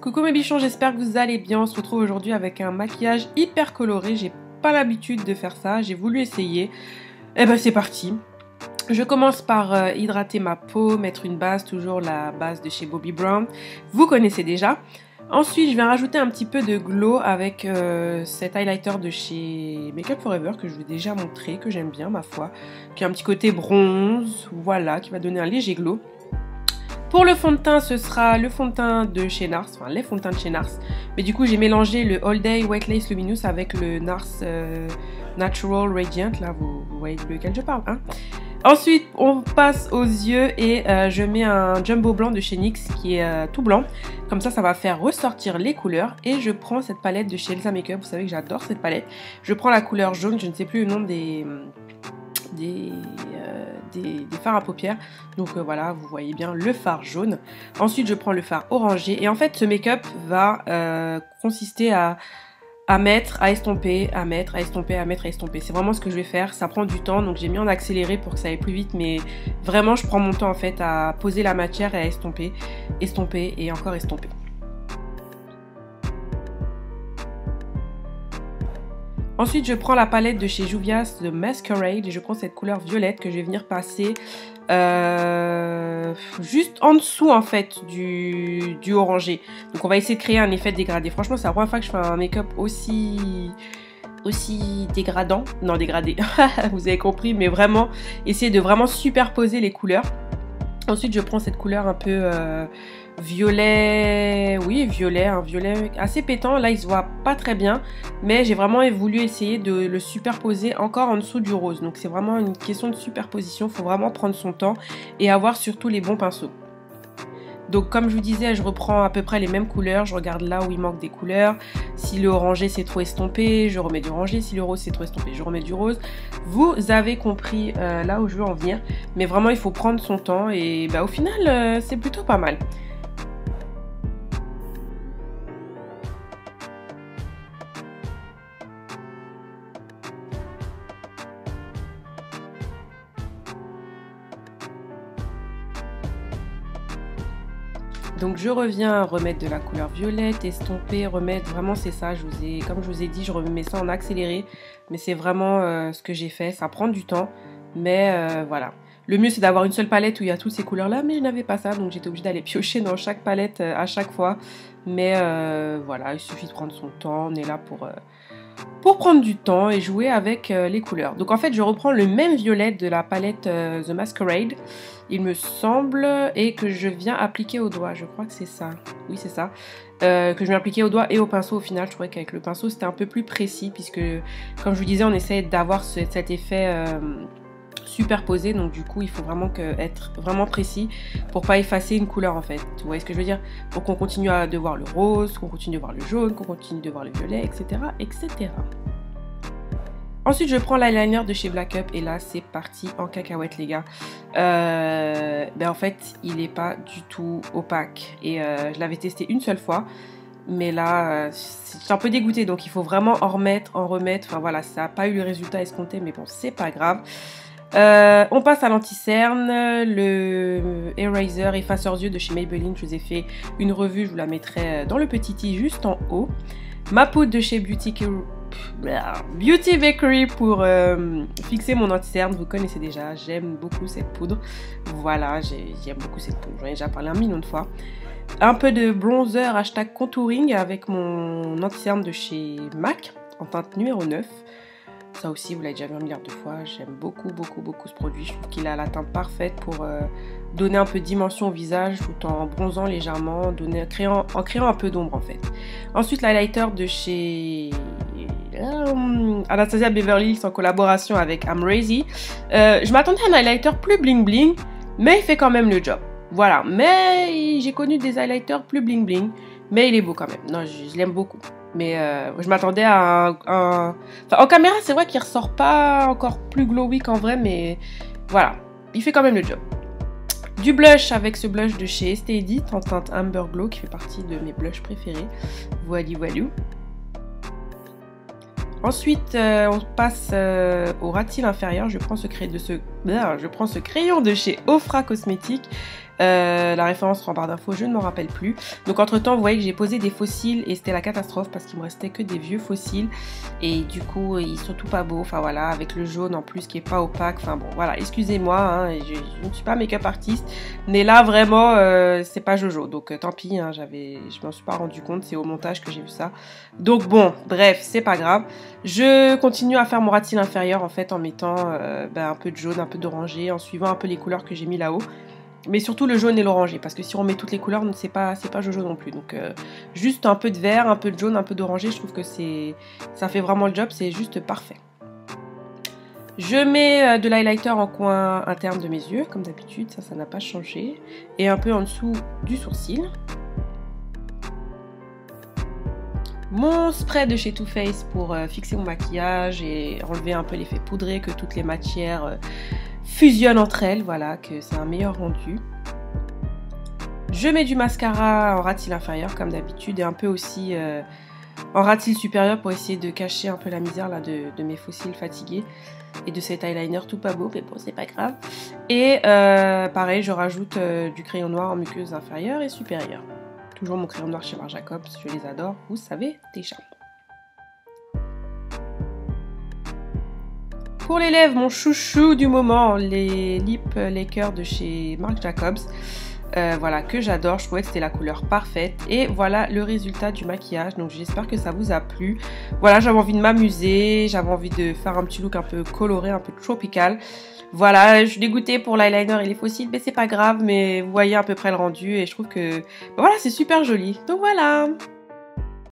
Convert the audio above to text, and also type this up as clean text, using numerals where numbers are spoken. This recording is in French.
Coucou mes bichons, j'espère que vous allez bien. On se retrouve aujourd'hui avec un maquillage hyper coloré. J'ai pas l'habitude de faire ça, j'ai voulu essayer. Et ben c'est parti. Je commence par hydrater ma peau, mettre une base, toujours la base de chez Bobbi Brown. Vous connaissez déjà. Ensuite, je vais rajouter un petit peu de glow avec cet highlighter de chez Makeup Forever que je vous ai déjà montré, que j'aime bien ma foi. Qui a un petit côté bronze, voilà, qui va donner un léger glow. Pour le fond de teint, ce sera le fond de teint de chez NARS, enfin les fonds de teint de chez NARS. Mais du coup, j'ai mélangé le All Day White Lace Luminous avec le NARS Natural Radiant. Là, vous voyez lequel je parle, hein. Ensuite, on passe aux yeux et je mets un jumbo blanc de chez NYX qui est tout blanc. Comme ça va faire ressortir les couleurs. Et je prends cette palette de chez Elsa Makeup. Vous savez que j'adore cette palette. Je prends la couleur jaune, je ne sais plus le nom des fards à paupières. Donc voilà, vous voyez bien le fard jaune. Ensuite, je prends le fard orangé. Et en fait, ce make-up va consister à mettre, à estomper, à mettre, à estomper, à mettre, à estomper. C'est vraiment ce que je vais faire. Ça prend du temps, donc j'ai mis en accéléré pour que ça aille plus vite. Mais vraiment, je prends mon temps en fait à poser la matière et à estomper, estomper et encore estomper. Ensuite, je prends la palette de chez Juvia's The Masquerade et je prends cette couleur violette que je vais venir passer juste en dessous en fait du orangé. Donc on va essayer de créer un effet dégradé. Franchement, c'est la première fois que je fais un make-up aussi dégradant. Non, dégradé, vous avez compris, mais vraiment essayer de vraiment superposer les couleurs. Ensuite, je prends cette couleur un peu violet, oui violet, un violet assez pétant. Là il se voit pas très bien, mais j'ai vraiment voulu essayer de le superposer encore en dessous du rose. Donc c'est vraiment une question de superposition, il faut vraiment prendre son temps et avoir surtout les bons pinceaux. Donc comme je vous disais, je reprends à peu près les mêmes couleurs, je regarde là où il manque des couleurs. Si le orangé c'est trop estompé, je remets du orangé. Si le rose c'est trop estompé, je remets du rose. Vous avez compris là où je veux en venir. Mais vraiment il faut prendre son temps et bah, au final c'est plutôt pas mal. Donc je reviens remettre de la couleur violette, estomper, remettre, vraiment c'est ça, comme je vous ai dit, je remets ça en accéléré, mais c'est vraiment ce que j'ai fait, ça prend du temps, mais voilà. Le mieux c'est d'avoir une seule palette où il y a toutes ces couleurs là, mais je n'avais pas ça, donc j'étais obligée d'aller piocher dans chaque palette à chaque fois, mais voilà, il suffit de prendre son temps, on est là pour prendre du temps et jouer avec les couleurs. Donc en fait je reprends le même violet de la palette The Masquerade, il me semble, et que je viens appliquer au doigt, je crois que c'est ça, oui c'est ça, que je viens appliquer au doigt et au pinceau. Au final je trouvais qu'avec le pinceau c'était un peu plus précis, puisque comme je vous disais on essaie d'avoir cet effet superposé, donc du coup il faut vraiment être vraiment précis pour pas effacer une couleur en fait, vous voyez ce que je veux dire, pour qu'on continue de voir le rose, qu'on continue de voir le jaune, qu'on continue de voir le violet, etc. etc. Ensuite je prends l'eyeliner de chez Black Up et là c'est parti en cacahuète les gars. En fait il est pas du tout opaque et je l'avais testé une seule fois, mais là je suis un peu dégoûtée, donc il faut vraiment en remettre, enfin voilà, ça n'a pas eu le résultat escompté, mais bon c'est pas grave. On passe à l'anti-cerne, le eraser effaceur yeux de chez Maybelline. Je vous ai fait une revue, je vous la mettrai dans le petit i juste en haut. Ma poudre de chez Beauty Bakery pour fixer mon anti-cerne, vous connaissez déjà, j'aime beaucoup cette poudre. Voilà, j'aime beaucoup cette poudre, j'en ai déjà parlé 1 million de fois. Un peu de bronzer hashtag contouring avec mon anti-cerne de chez MAC en teinte numéro 9. Ça aussi, vous l'avez déjà vu 1 milliard de fois. J'aime beaucoup, beaucoup, beaucoup ce produit. Je trouve qu'il a la teinte parfaite pour donner un peu de dimension au visage tout en bronzant légèrement, en créant un peu d'ombre en fait. Ensuite, l'highlighter de chez Anastasia Beverly Hills en collaboration avec Amrezy. Je m'attendais à un highlighter plus bling bling, mais il fait quand même le job. Voilà, mais j'ai connu des highlighters plus bling bling, mais il est beau quand même. Non, je l'aime beaucoup. Mais je m'attendais à enfin, en caméra, c'est vrai qu'il ressort pas encore plus glowy qu'en vrai, mais voilà, il fait quand même le job. Du blush avec ce blush de chez Estée Edit en teinte Amber Glow qui fait partie de mes blushs préférés. Voilà. Ensuite, on passe au ras de cils inférieur. Je prends ce crayon de chez Ofra Cosmetics. La référence en barre d'infos, je ne m'en rappelle plus. Donc entre temps, vous voyez que j'ai posé des fossiles et c'était la catastrophe parce qu'il me restait que des vieux fossiles. Et du coup, ils sont tout pas beaux. Enfin voilà, avec le jaune en plus qui est pas opaque. Enfin bon, voilà, excusez-moi, hein, je ne suis pas make-up artiste. Mais là, vraiment, c'est pas Jojo. Donc tant pis, hein, je m'en suis pas rendu compte. C'est au montage que j'ai vu ça. Donc bon, bref, c'est pas grave. Je continue à faire mon ras de cils inférieur en fait en mettant un peu de jaune, un peu d'orangé, en suivant un peu les couleurs que j'ai mis là-haut. Mais surtout le jaune et l'orangé, parce que si on met toutes les couleurs, c'est pas Jojo non plus. Donc juste un peu de vert, un peu de jaune, un peu d'orangé, je trouve que ça fait vraiment le job, c'est juste parfait. Je mets de l'highlighter en coin interne de mes yeux, comme d'habitude, ça n'a pas changé. Et un peu en dessous du sourcil. Mon spray de chez Too Faced pour fixer mon maquillage et enlever un peu l'effet poudré, que toutes les matières fusionnent entre elles, voilà, que c'est un meilleur rendu. Je mets du mascara en ras de cils inférieur comme d'habitude et un peu aussi en ras de cils supérieur pour essayer de cacher un peu la misère là, de mes faux cils fatigués et de cet eyeliner tout pas beau, mais bon c'est pas grave. Et pareil, je rajoute du crayon noir en muqueuse inférieure et supérieure. Toujours mon crayon noir chez Marc Jacobs, je les adore, vous savez déjà. Pour les lèvres, mon chouchou du moment, les Lip Lacquer de chez Marc Jacobs. Voilà, que j'adore, je trouvais que c'était la couleur parfaite. Et voilà le résultat du maquillage, donc j'espère que ça vous a plu. Voilà, j'avais envie de m'amuser, j'avais envie de faire un petit look un peu coloré, un peu tropical. Voilà, je suis dégoûtée pour l'eyeliner et les faux cils, mais c'est pas grave, mais vous voyez à peu près le rendu et je trouve que voilà, c'est super joli. Donc voilà.